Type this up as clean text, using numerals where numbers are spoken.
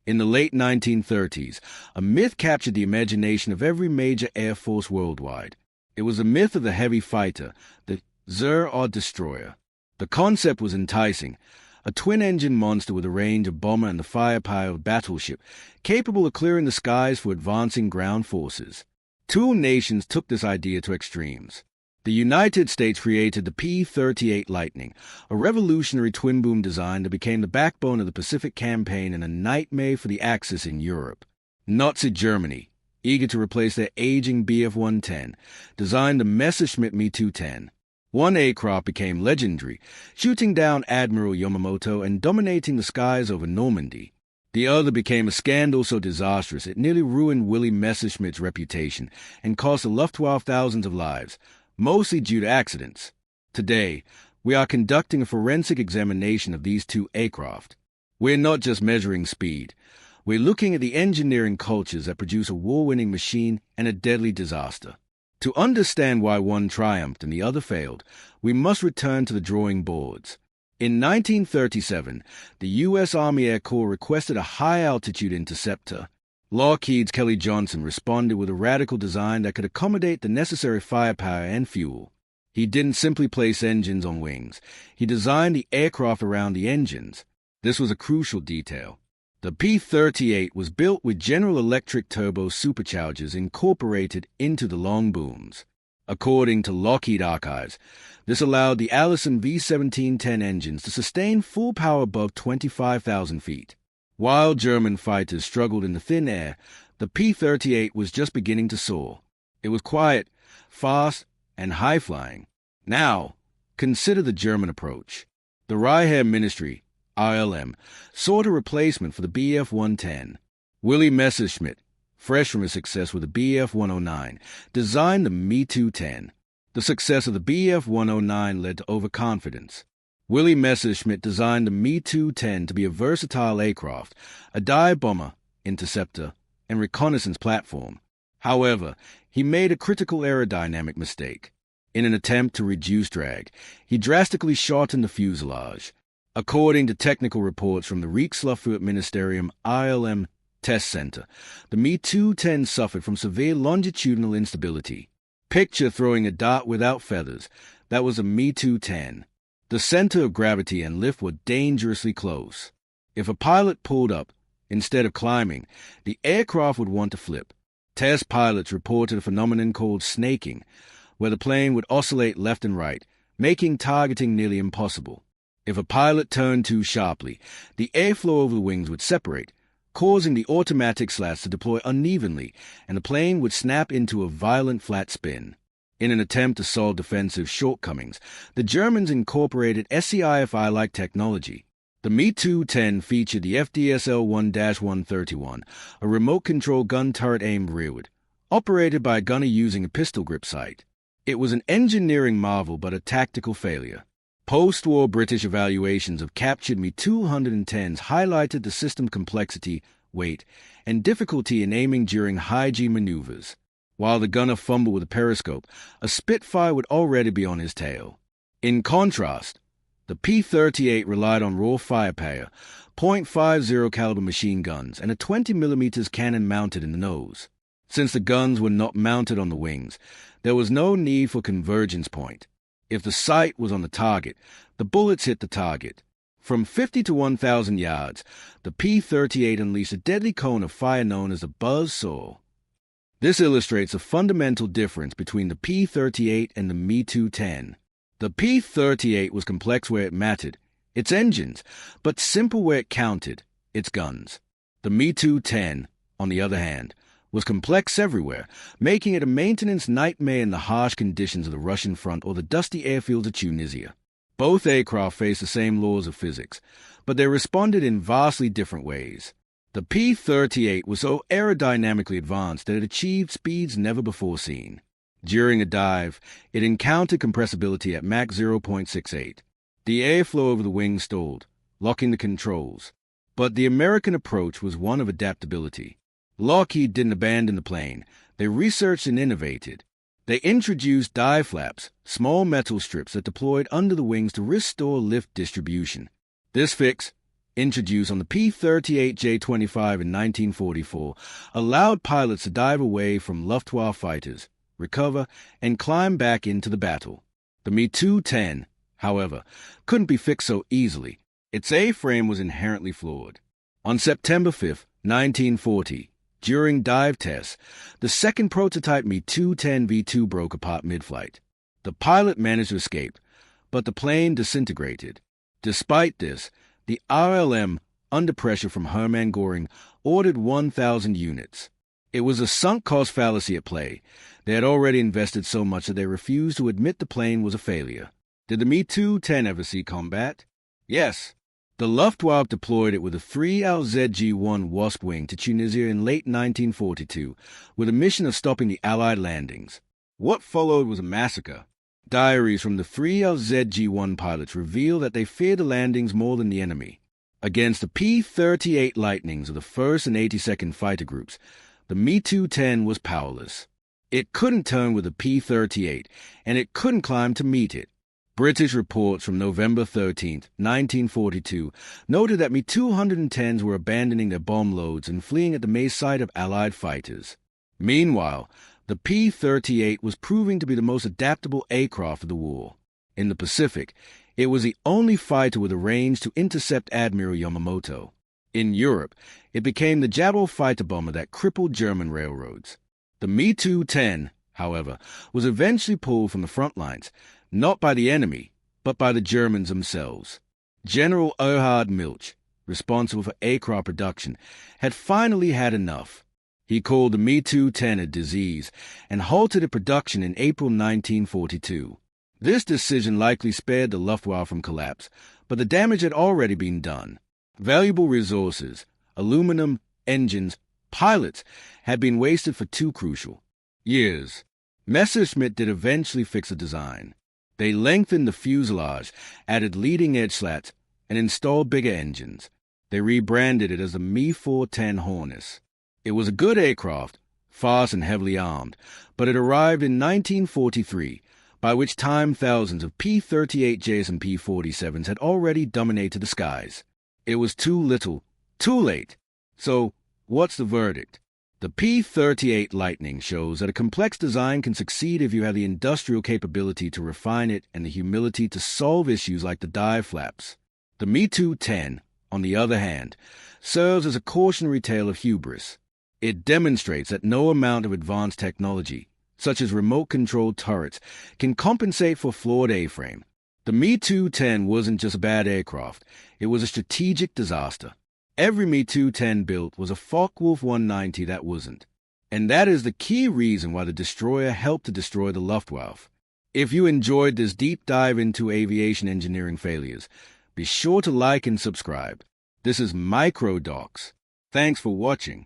In the late 1930s, a myth captured the imagination of every major air force worldwide. It was the myth of the heavy fighter, the Zerg destroyer. The concept was enticing: a twin-engine monster with a range of bomber and the firepower of a battleship, capable of clearing the skies for advancing ground forces. Two nations took this idea to extremes. The United States created the P-38 Lightning, a revolutionary twin-boom design that became the backbone of the Pacific Campaign and a nightmare for the Axis in Europe. Nazi Germany, eager to replace their aging Bf-110, designed the Messerschmitt Me 210. One aircraft became legendary, shooting down Admiral Yamamoto and dominating the skies over Normandy. The other became a scandal so disastrous it nearly ruined Willy Messerschmitt's reputation and cost the Luftwaffe thousands of lives, mostly due to accidents. Today, we are conducting a forensic examination of these two aircraft. We're not just measuring speed. We're looking at the engineering cultures that produce a war-winning machine and a deadly disaster. To understand why one triumphed and the other failed, we must return to the drawing boards. In 1937, the U.S. Army Air Corps requested a high-altitude interceptor. Lockheed's Kelly Johnson responded with a radical design that could accommodate the necessary firepower and fuel. He didn't simply place engines on wings. He designed the aircraft around the engines. This was a crucial detail. The P-38 was built with General Electric turbo superchargers incorporated into the long booms. According to Lockheed archives, this allowed the Allison V-1710 engines to sustain full power above 25,000 feet. While German fighters struggled in the thin air, the P-38 was just beginning to soar. It was quiet, fast, and high-flying. Now, consider the German approach. The Reichswehr Ministry, ILM, sought a replacement for the Bf-110. Willy Messerschmitt, fresh from his success with the Bf-109, designed the Me 210. The success of the Bf-109 led to overconfidence. Willy Messerschmitt designed the Me 210 to be a versatile aircraft, a dive bomber, interceptor, and reconnaissance platform. However, he made a critical aerodynamic mistake. In an attempt to reduce drag, he drastically shortened the fuselage. According to technical reports from the Rijksluchtvaartministerium ILM Test Center, the Me 210 suffered from severe longitudinal instability. Picture throwing a dart without feathers. That was a Me 210. The center of gravity and lift were dangerously close. If a pilot pulled up, instead of climbing, the aircraft would want to flip. Test pilots reported a phenomenon called snaking, where the plane would oscillate left and right, making targeting nearly impossible. If a pilot turned too sharply, the airflow over the wings would separate, causing the automatic slats to deploy unevenly, and the plane would snap into a violent flat spin. In an attempt to solve defensive shortcomings, the Germans incorporated SCIFI-like technology. The Me 210 featured the FDSL-1-131, a remote-control gun turret aimed rearward, operated by a gunner using a pistol grip sight. It was an engineering marvel but a tactical failure. Post-war British evaluations of captured Me-210s highlighted the system complexity, weight, and difficulty in aiming during high-G maneuvers. While the gunner fumbled with a periscope, a Spitfire would already be on his tail. In contrast, the P-38 relied on raw firepower, .50 caliber machine guns, and a 20mm cannon mounted in the nose. Since the guns were not mounted on the wings, there was no need for convergence point. If the sight was on the target, the bullets hit the target. From 50 to 1,000 yards, the P-38 unleashed a deadly cone of fire known as a buzzsaw. This illustrates a fundamental difference between the P-38 and the Me 210. The P-38 was complex where it mattered, its engines, but simple where it counted, its guns. The Me 210, on the other hand, was complex everywhere, making it a maintenance nightmare in the harsh conditions of the Russian front or the dusty airfields of Tunisia. Both aircraft faced the same laws of physics, but they responded in vastly different ways. The P-38 was so aerodynamically advanced that it achieved speeds never before seen. During a dive, it encountered compressibility at Mach 0.68. The airflow over the wings stalled, locking the controls. But the American approach was one of adaptability. Lockheed didn't abandon the plane. They researched and innovated. They introduced dive flaps, small metal strips that deployed under the wings to restore lift distribution. This fix, introduced on the P-38 J-25 in 1944, allowed pilots to dive away from Luftwaffe fighters, recover, and climb back into the battle. The Me-210, however, couldn't be fixed so easily. Its A-frame was inherently flawed. On September 5, 1940, during dive tests, the second prototype Me-210 V2 broke apart mid-flight. The pilot managed to escape, but the plane disintegrated. Despite this, the RLM, under pressure from Hermann Göring, ordered 1,000 units. It was a sunk cost fallacy at play. They had already invested so much that they refused to admit the plane was a failure. Did the Me-210 ever see combat? Yes. The Luftwaffe deployed it with a 3LZG-1 Wasp wing to Tunisia in late 1942, with a mission of stopping the Allied landings. What followed was a massacre. Diaries from the 3LZG-1 pilots reveal that they feared the landings more than the enemy. Against the P-38 Lightnings of the 1st and 82nd Fighter Groups, the Me-210 was powerless. It couldn't turn with the P-38, and it couldn't climb to meet it. British reports from November 13, 1942, noted that Me-210s were abandoning their bomb loads and fleeing at the main sight of Allied fighters. Meanwhile, the P-38 was proving to be the most adaptable aircraft of the war. In the Pacific, it was the only fighter with a range to intercept Admiral Yamamoto. In Europe, it became the Javelin fighter bomber that crippled German railroads. The Me-210, however, was eventually pulled from the front lines, not by the enemy, but by the Germans themselves. General Erhard Milch, responsible for aircraft production, had finally had enough. He called the Me-210 a disease and halted its production in April 1942. This decision likely spared the Luftwaffe from collapse, but the damage had already been done. Valuable resources, aluminum, engines, pilots, had been wasted for 2 crucial years. Messerschmitt did eventually fix the design. They lengthened the fuselage, added leading-edge slats, and installed bigger engines. They rebranded it as the Me-410 Hornets. It was a good aircraft, fast and heavily armed, but it arrived in 1943, by which time thousands of P-38Js and P-47s had already dominated the skies. It was too little, too late. So, what's the verdict? The P-38 Lightning shows that a complex design can succeed if you have the industrial capability to refine it and the humility to solve issues like the dive flaps. The Me-210, on the other hand, serves as a cautionary tale of hubris. It demonstrates that no amount of advanced technology, such as remote-controlled turrets, can compensate for a flawed A-frame. The Me-210 wasn't just a bad aircraft, it was a strategic disaster. Every Me-210 built was a Focke-Wulf 190 that wasn't. And that is the key reason why the destroyer helped to destroy the Luftwaffe. If you enjoyed this deep dive into aviation engineering failures, be sure to like and subscribe. This is Microdocs. Thanks for watching.